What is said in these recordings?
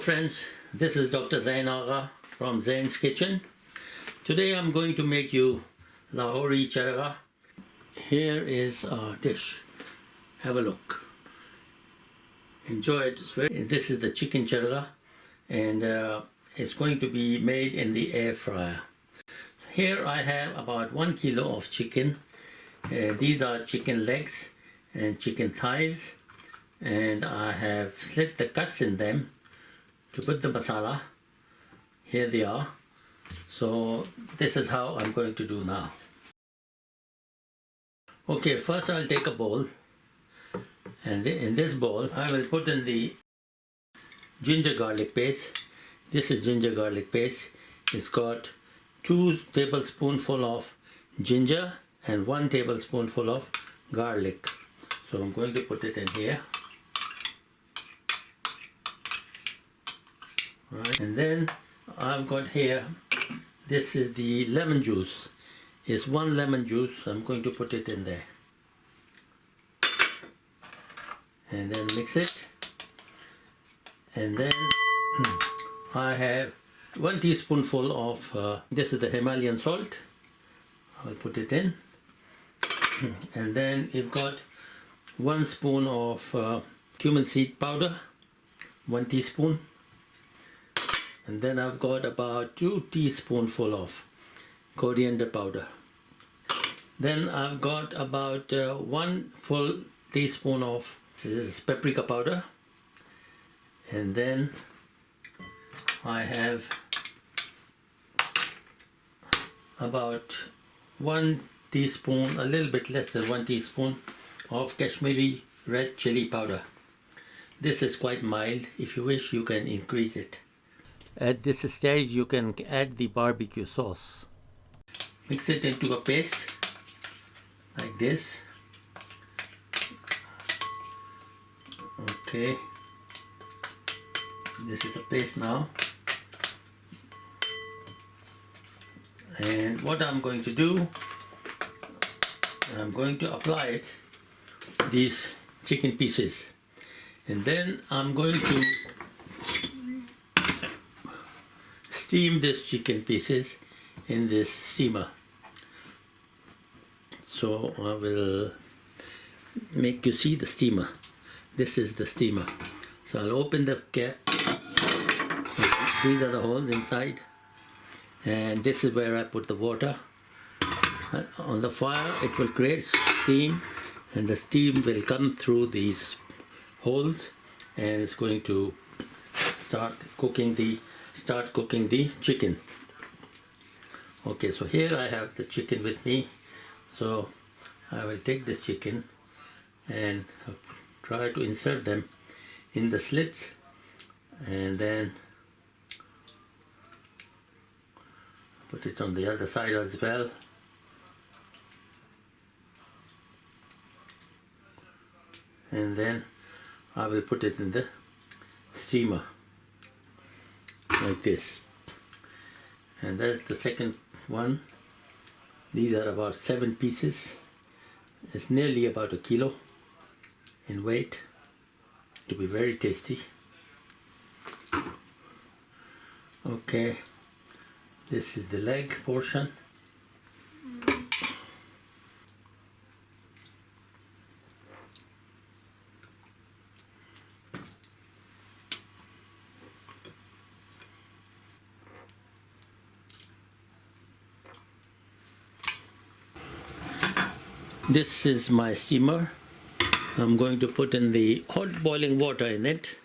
friends, this is Dr. Zain Agha from Zain's Kitchen. Today I'm going to make you Lahori Chargha. Here is our dish. Have a look. Enjoy it. This is the chicken chargha, and it's going to be made in the air fryer. Here I have about 1 kilo of chicken. These are chicken legs and chicken thighs, and I have slit the cuts in them to put the masala. Here they are. So this is how I'm going to do now. Okay, first I'll take a bowl, and in this bowl I will put in the ginger garlic paste. This is ginger garlic paste. It's got 2 tablespoonful of ginger and 1 tablespoonful of garlic. So I'm going to put it in here. Right. And then I've got here, this is the lemon juice. It's 1 lemon juice. I'm going to put it in there. And then mix it. And then I have 1 teaspoonful of, this is the Himalayan salt. I'll put it in. And then you've got 1 spoon of cumin seed powder, 1 teaspoon. And then I've got about 2 teaspoonful of coriander powder. Then I've got about 1 full teaspoon of this is paprika powder. And then I have about 1 teaspoon, a little bit less than 1 teaspoon of Kashmiri red chili powder. This is quite mild. If you wish, you can increase it. At this stage, you can add the BBQ sauce. Mix it into a paste like this. Okay, this is a paste now. And what I'm going to do, I'm going to apply it these chicken pieces, and then I'm going to steam this chicken pieces in this steamer. So I will make you see the steamer. This is the steamer. So I'll open the cap. These are the holes inside, and this is where I put the water. On the fire it will create steam, and the steam will come through these holes, and it's going to start cooking the chicken. Okay, so here I have the chicken with me. So I will take this chicken and try to insert them in the slits, and then put it on the other side as well. And then I will put it in the steamer like this. And that's the second one. These are about 7 pieces. It's nearly about 1 kilo in weight. To be very tasty. Okay, this is the leg portion. This is my steamer. I'm going to put in the hot boiling water in it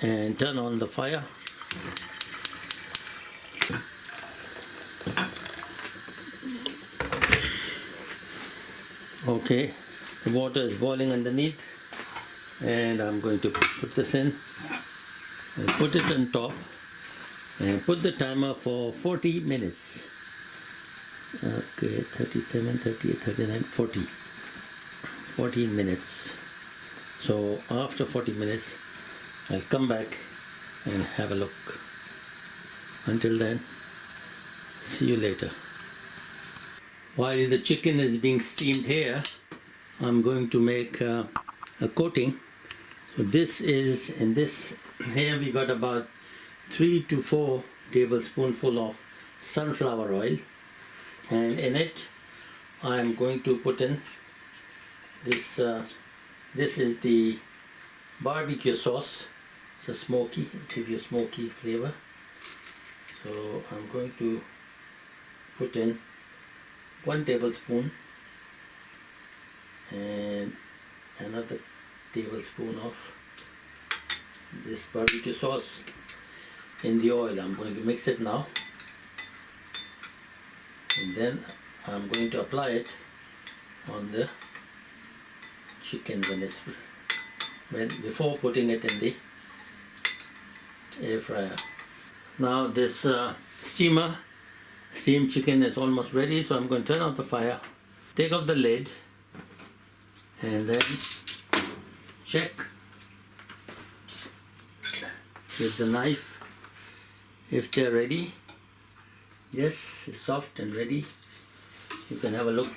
and turn on the fire. Okay, the water is boiling underneath, and I'm going to put this in and put it on top and put the timer for 40 minutes. Okay, 37, 38, 39, 40. 14 minutes. So after 40 minutes I'll come back and have a look. Until then, see you later. While the chicken is being steamed here, I'm going to make a coating. So this is in this here we got about 3 to 4 tablespoonful of sunflower oil, and in it I am going to put in this. This is the barbecue sauce. It's a smoky, give you smoky flavor. So I'm going to put in 1 tablespoon and another tablespoon of this barbecue sauce in the oil. I'm going to mix it now, and then I'm going to apply it on the chicken before putting it in the air fryer. Now this steamed chicken is almost ready, so I'm going to turn off the fire, take off the lid, and then check with the knife if they're ready. Yes, it's soft and ready. You can have a look.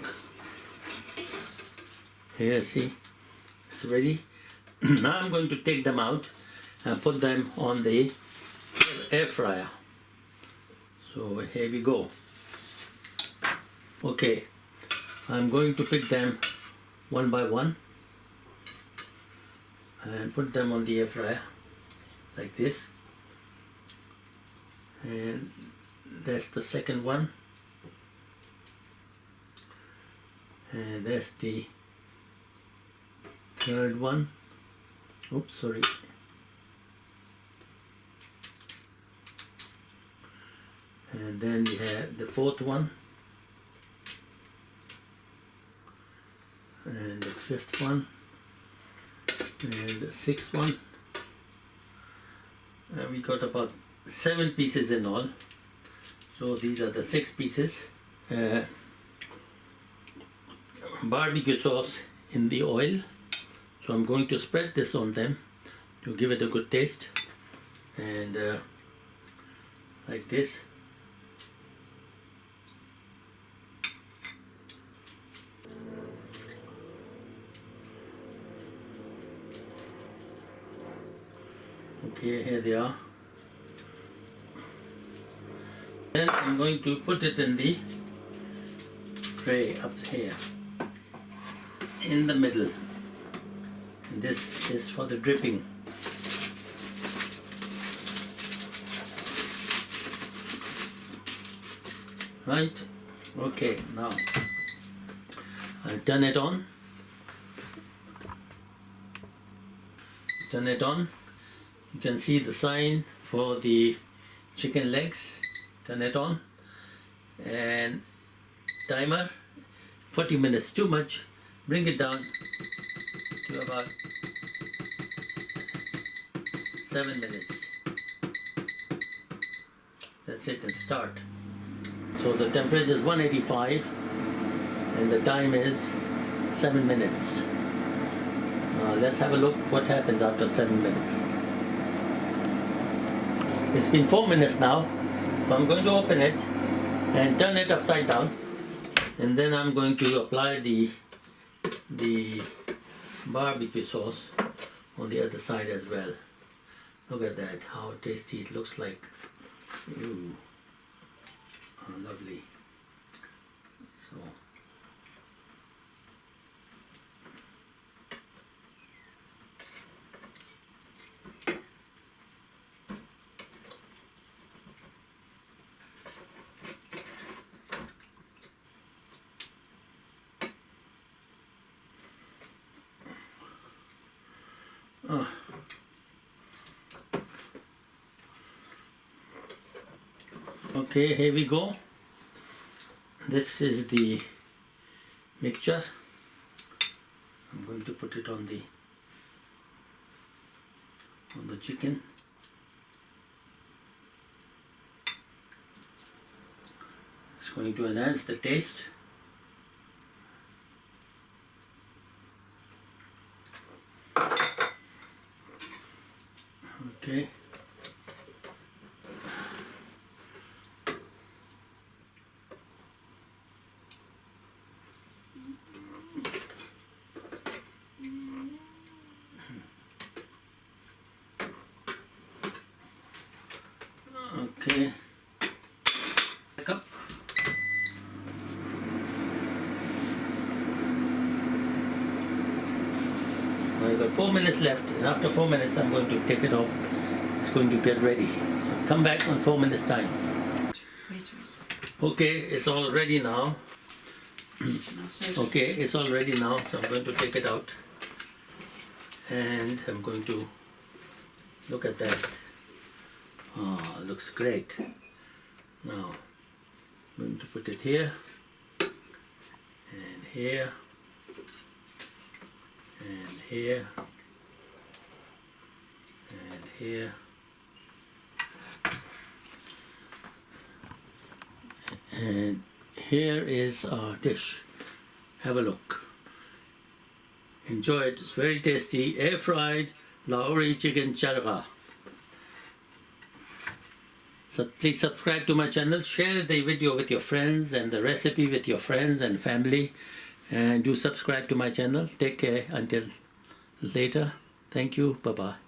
Here, see, it's ready. Now I'm going to take them out and put them on the air fryer. So here we go. Okay, I'm going to pick them one by one and put them on the air fryer like this. And that's the second one, and that's the third one. Oops, sorry. And then we have the fourth one, and the fifth one, and the sixth one. And we got about 7 pieces in all. So these are the 6 pieces. Barbecue sauce in the oil. So I'm going to spread this on them to give it a good taste. And like this. Okay, here they are. Then I'm going to put it in the tray up here in the middle. And this is for the dripping. Right? Okay, now I'll turn it on. Turn it on. You can see the sign for the chicken legs. Turn it on, and timer 40 minutes, too much. Bring it down to about 7 minutes. That's it, and start. So the temperature is 185 and the time is 7 minutes. Let's have a look what happens after 7 minutes. It's been 4 minutes now. So I'm going to open it and turn it upside down, and then I'm going to apply the barbecue sauce on the other side as well. Look at that, how tasty it looks like. Ooh, oh, lovely. So okay, here we go. This is the mixture. I'm going to put it on the chicken. It's going to enhance the taste. Okay. I've got 4 minutes left, and after 4 minutes I'm going to take it off. It's going to get ready. So come back on 4 minutes time. Wait. Okay, it's all ready now. Okay, it's all ready now, so I'm going to take it out. And I'm going to look at that. Oh, looks great. Now, I'm going to put it here, and here, and here, and here. And here is our dish. Have a look. Enjoy it. It's very tasty. Air fried Lahori chicken chargha. So please subscribe to my channel. Share the video with your friends and the recipe with your friends and family. And do subscribe to my channel. Take care until later. Thank you. Bye-bye.